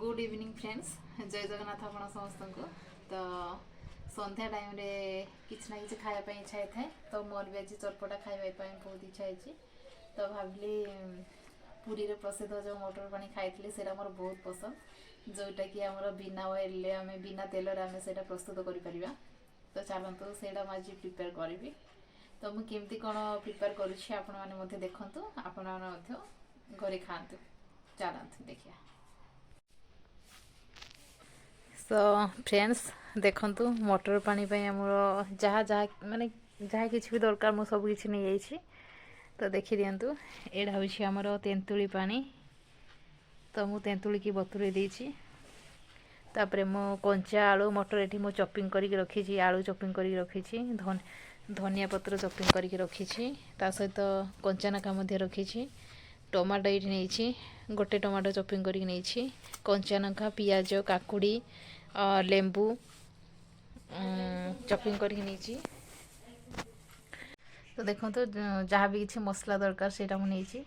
Good evening friends जय जगन्नाथ आपण समस्त को तो संध्या टाइम रे किछ ना किछ खाया इच्छा है तो मोर भी आज चटपटा खाइबा बहुत इच्छा है तो भाविली पुरी रे प्रसिद्ध जो मटर पानी खाई से मोर बहुत पसंद जोटा कि आमर बिना ऑयल आम बिना तेल आम से प्रस्तुत कर तो चलतु से आज प्रिपेयर करी तो मुझे केमती कौन प्रिपेयर करुँच आपने देखु आपण घरे खातु चलतु देखिए। सो फ्रेंड्स देखंतु मटर पानी आमर जहाँ जहाँ माने जहाँ किसी भी दरकार मु सब किसी नहीं जाइए तो देखी दिंतु एड़ा हूँ आमर तेंतुली पानी तो मु तेंतुली की बतुरे देछि तापरे मो कंचा आलू मटर एठी मो चॉपिंग करके रखी आलू चॉपिंग करके रखी धनिया पत्र चॉपिंग करके रखी ता सहित कंचा नाका मध्य रखी टमाटो ये नहीं गोटे टमाटो चॉपिंग करके नहीं कंचा नाका पियाज काकुड़ी लेंबू चॉपिंग करके नहीं तो देखो तो जहाँ भी किसी मसला दरकार से मुझे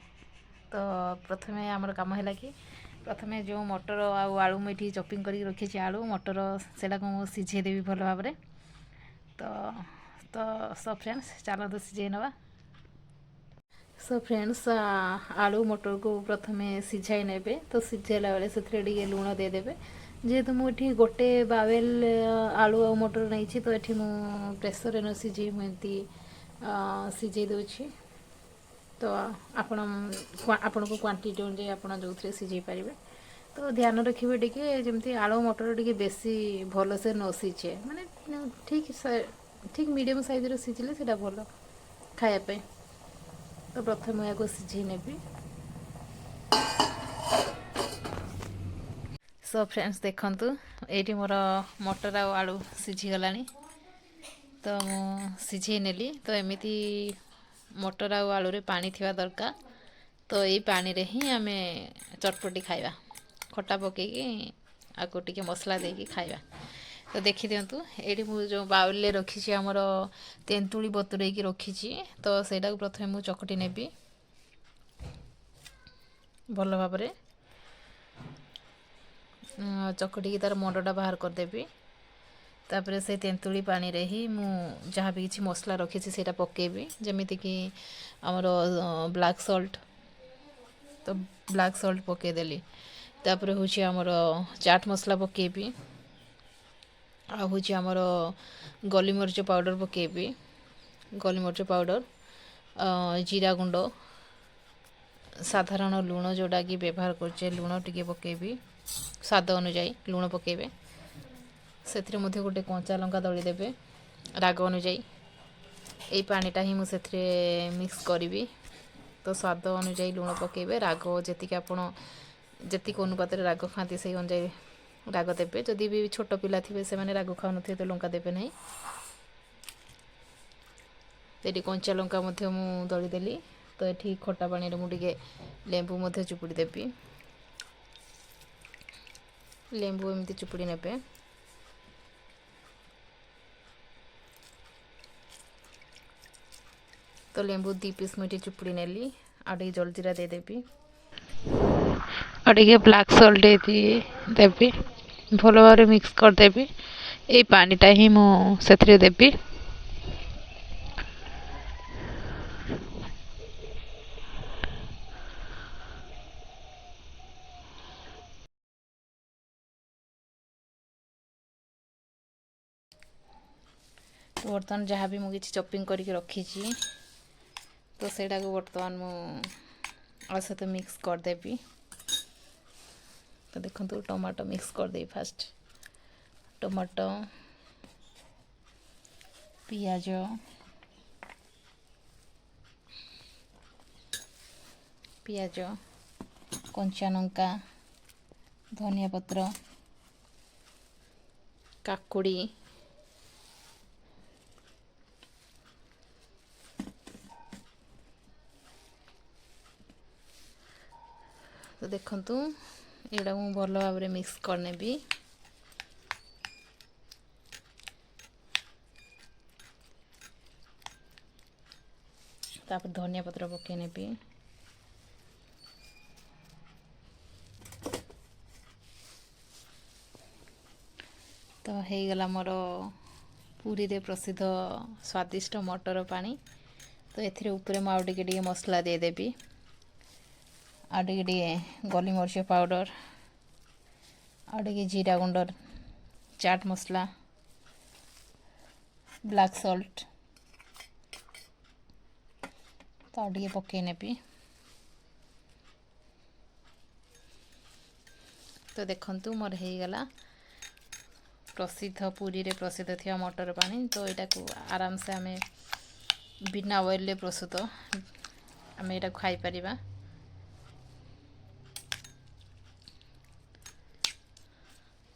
तो प्रथम आमर कम है कि प्रथम जो मटर आलू मुझे चॉपिंग करके रखी आलू मटर से सीझे देवी भल भाव तो तो सो फ्रेंड्स चलो तो सीझे नवा। सो फ्रेंड्स आलू मटर को प्रथम सीझाई ने तो सीझेला बेले से लुण देदेवे जेहेतु मुझे गोटे बावेल आलू आ मटर नहीं तो ये मु प्रेसर न सीझे मुझे सीझे दूची तो आपण को क्वांटिटी अनुसार आप जो थे सीझे पारे तो ध्यान रखिए टी जमी आलू मटर टी बेसी भल से न सीझे माने ठीक ठीक मीडियम साइज सीझिले से भल खायापे तो प्रथम या सीझे नेबी। सो फ्रेंड्स देखंतु एटी मोर मटर आलू सीझी गलानी तो सीझे नेली तो एमिति मटर आलू रे पानी थिबा दरकार तो ये पानी रे ही आमे चटपटी खाइबा खटा पकेकी आको टिके मसला देकी खाइबा तो देखी दिंतु ये मुझे जो बाउल रखी आमर तेंतुली बतुरे रखी तो सेटा प्रथम मुझे चकटी नेबी भल भाव चकटी तार मंडटा बाहर करदेवी तापर से तेंतुली पानी रे ही मु जहाँ भी किसी मसला रखी से पकेबी जमीती कि आमर ब्लैक सॉल्ट तो ब्लैक सॉल्ट पकेदेली तापर हूँ आमर चाट मसला पकेबी आ हूँ आमर गोली मरीच पाउडर पकेबी गोली मरीच पाउडर जीरा गुंड साधारण लुण जोड़ा कि व्यवहार करछे लुण टिके पकेबी स्वाद अनुजाई लुण पकेबे से गोटे कंचा लंका दली देबे राग अनुजाई यही पानीटा ही मुझे मिक्स करी तो स्वाद अनुजाई लुण पकेबे राग जी आपण जी अनुपात राग खाती से अनुजाई राग देवे जदि भी छोट पिला थे से मैंने राग खाऊ तो लंका देवे ना ये कंचा लंका मु दलीदेली तो ये खटा पानी मुझे लेंबू चुपुड़ी देवी लेंबू एमती चुपुड़ी ने तो लेंबू 2 पीस मुझे चुपुड़ी नेली आटे जलजीरा देदेवी आटे ब्लैक सॉल्ट देवी भल भाव मिक्स करदेवी ये पानीटा ही मुझे देवी तो बर्तमान जहाँ भी मुझे चॉपिंग करके रखी तो सेटा को बर्तमान मु सहित मिक्स करदेवी तो देखो टमाटो मिक्स करदे फास्ट टमाटो पियाज पियाज कंचा लंका धनिया पत्र काकुड़ी तो देखंतु एटा मु भल भाव मिक्स करनेबी तापर धनिया पत्र पके नेबी तो ହେଇଗଲା ମୋର ପୁରୀରେ ପ୍ରସିଦ୍ଧ ସ୍ୱାଦିଷ୍ଟ ମଟର ପାଣି। ତ ଏଥିରେ ଉପରେ ମୁଁ ଆଉ ଟିକେ ଟିକେ ମସଲା ଦେଇଦେବି। ଆଉ ଟିକେ ଟିକେ ଗୋଲମରିଚ ପାଉଡ଼ର, ଆଉ ଟିକେ ଜିରା ଗୁଣ୍ଡ, ଚାଟ୍ ମସଲା, ବ୍ଲାକ୍ ସଲ୍ଟ ତ ଆଉ ଟିକେ ପକାଇ ନେବି। ତ ଦେଖନ୍ତୁ ମୋର ହେଇଗଲା ପ୍ରସିଦ୍ଧ ପୁରୀରେ ପ୍ରସିଦ୍ଧ ଥିବା ମଟର ପାଣି। ତ ଏଇଟାକୁ ଆରାମସେ ଆମେ ବିନା ଅଏଲ୍ରେ ପ୍ରସ୍ତୁତ ଆମେ ଏଇଟାକୁ ଖାଇପାରିବା।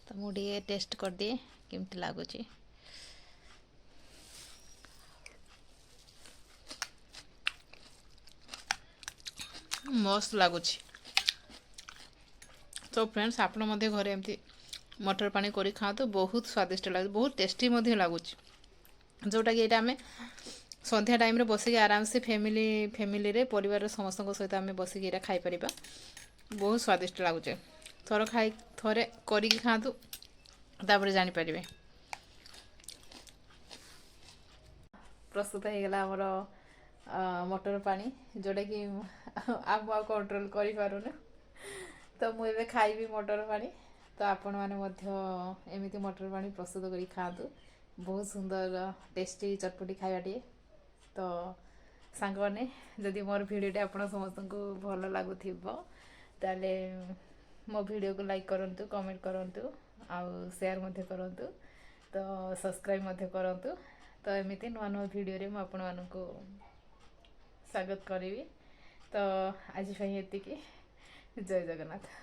ତ ମୁଁ ଟିକେ ଟେଷ୍ଟ କରିଦିଏ କେମିତି ଲାଗୁଛି। ମସ୍ତ ଲାଗୁଛି। ତ ଫ୍ରେଣ୍ଡସ୍ ଆପଣ ମଧ୍ୟ ଘରେ ଏମିତି ମଟର ପାଣି କରି ଖାଆନ୍ତୁ। ବହୁତ ସ୍ୱାଦିଷ୍ଟ ଲାଗୁଛି, ବହୁତ ଟେଷ୍ଟି ମଧ୍ୟ ଲାଗୁଛି। ଯେଉଁଟାକି ଏଇଟା ଆମେ ସନ୍ଧ୍ୟା ଟାଇମ୍ରେ ବସିକି ଆରାମସେ ଫ୍ୟାମିଲିରେ ପରିବାରର ସମସ୍ତଙ୍କ ସହିତ ଆମେ ବସିକି ଏଇଟା ଖାଇପାରିବା। ବହୁତ ସ୍ୱାଦିଷ୍ଟ ଲାଗୁଛି। ଥରେ କରିକି ଖାଆନ୍ତୁ, ତାପରେ ଜାଣିପାରିବେ। ପ୍ରସ୍ତୁତ ହେଇଗଲା ଆମର ମଟର ପାଣି, ଯେଉଁଟାକି ଆମେ ଆଉ କଣ୍ଟ୍ରୋଲ୍ କରିପାରୁନୁ। ତ ମୁଁ ଏବେ ଖାଇବି ମଟର ପାଣି। ତ ଆପଣମାନେ ମଧ୍ୟ ଏମିତି ମଟର ପାଣି ପ୍ରସ୍ତୁତ କରି ଖାଆନ୍ତୁ। ବହୁତ ସୁନ୍ଦର ଟେଷ୍ଟି ଚଟପଟି ଖାଇବାଟିଏ। ତ ସାଙ୍ଗମାନେ, ଯଦି ମୋର ଭିଡ଼ିଓଟି ଆପଣ ସମସ୍ତଙ୍କୁ ଭଲ ଲାଗୁଥିବ ତାହେଲେ ମୋ ଭିଡ଼ିଓକୁ ଲାଇକ୍ କରନ୍ତୁ, କମେଣ୍ଟ କରନ୍ତୁ, ଆଉ ସେୟାର ମଧ୍ୟ କରନ୍ତୁ। ତ ସବସ୍କ୍ରାଇବ୍ ମଧ୍ୟ କରନ୍ତୁ। ତ ଏମିତି ନୂଆ ନୂଆ ଭିଡ଼ିଓରେ ମୁଁ ଆପଣମାନଙ୍କୁ ସ୍ୱାଗତ କରିବି। ତ ଆଜି ପାଇଁ ଏତିକି। ଜୟ ଜଗନ୍ନାଥ।